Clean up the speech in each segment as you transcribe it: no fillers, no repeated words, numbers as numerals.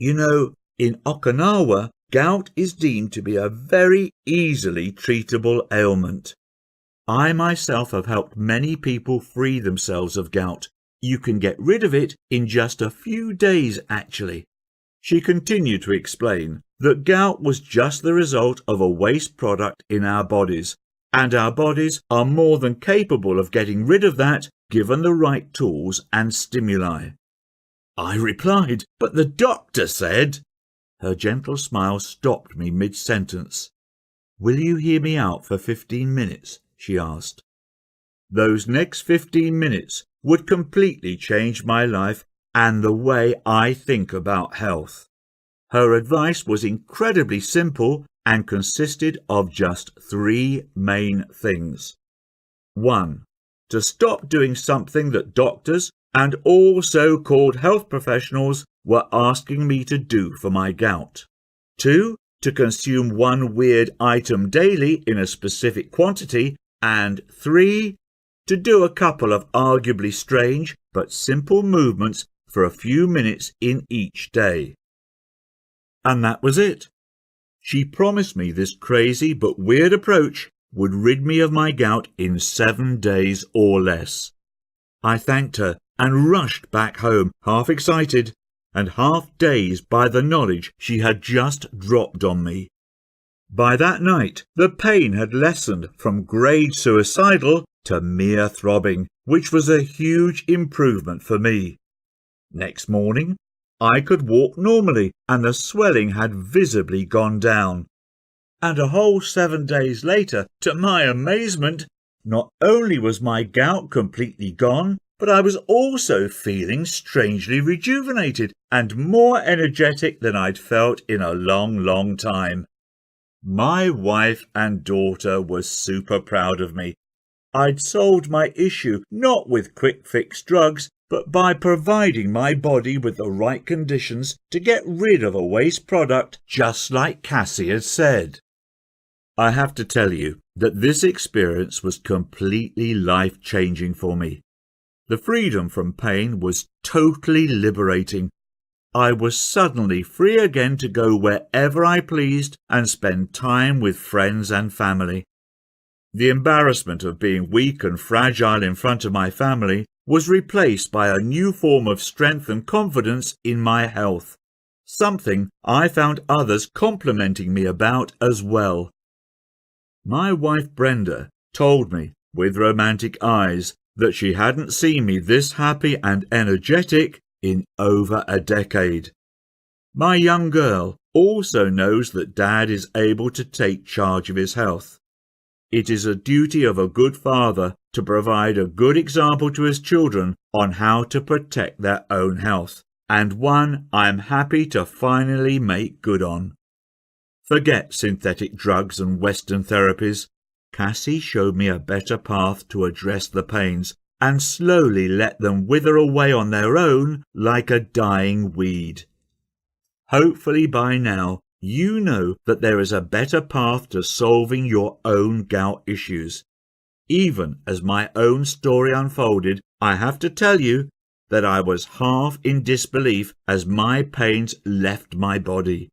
You know, in Okinawa, gout is deemed to be a very easily treatable ailment. I myself have helped many people free themselves of gout. You can get rid of it in just a few days, actually. She continued to explain that gout was just the result of a waste product in our bodies, and our bodies are more than capable of getting rid of that given the right tools and stimuli. I replied, "But the doctor said—" Her gentle smile stopped me mid-sentence. "Will you hear me out for 15 minutes?" she asked. Those next 15 minutes would completely change my life and the way I think about health. Her advice was incredibly simple and consisted of just 3 main things. 1. To stop doing something that doctors and all so-called health professionals were asking me to do for my gout. 2. To consume one weird item daily in a specific quantity. And 3. To do a couple of arguably strange but simple movements for a few minutes in each day. And that was it. She promised me this crazy but weird approach would rid me of my gout in 7 days or less. I thanked her and rushed back home, half excited and half dazed by the knowledge she had just dropped on me. By that night, the pain had lessened from grade suicidal to mere throbbing, which was a huge improvement for me. Next morning, I could walk normally and the swelling had visibly gone down. And a whole 7 days later, to my amazement, not only was my gout completely gone, but I was also feeling strangely rejuvenated and more energetic than I'd felt in a long time. My wife and daughter were super proud of me. I'd solved my issue not with quick-fix drugs, but by providing my body with the right conditions to get rid of a waste product, just like Cassie had said. I have to tell you that this experience was completely life-changing for me. The freedom from pain was totally liberating. I was suddenly free again to go wherever I pleased and spend time with friends and family. The embarrassment of being weak and fragile in front of my family was replaced by a new form of strength and confidence in my health, something I found others complimenting me about as well. My wife Brenda told me, with romantic eyes, that she hadn't seen me this happy and energetic in over a decade. My young girl also knows that Dad is able to take charge of his health. It is a duty of a good father to provide a good example to his children on how to protect their own health, and one I am happy to finally make good on. Forget synthetic drugs and Western therapies. Cassie showed me a better path to address the pains and slowly let them wither away on their own like a dying weed. Hopefully by now you know that there is a better path to solving your own gout issues. Even as my own story unfolded, I have to tell you that I was half in disbelief as my pains left my body.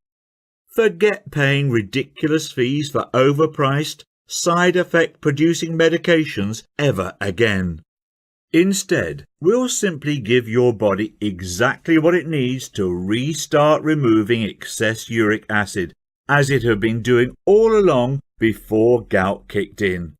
Forget paying ridiculous fees for overpriced, side effect producing medications ever again. Instead, we'll simply give your body exactly what it needs to restart removing excess uric acid, as it had been doing all along before gout kicked in.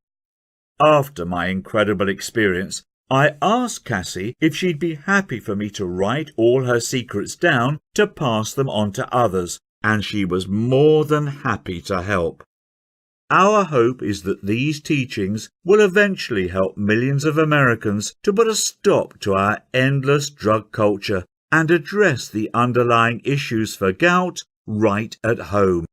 After my incredible experience, I asked Cassie if she'd be happy for me to write all her secrets down to pass them on to others, and she was more than happy to help. Our hope is that these teachings will eventually help millions of Americans to put a stop to our endless drug culture and address the underlying issues for gout right at home.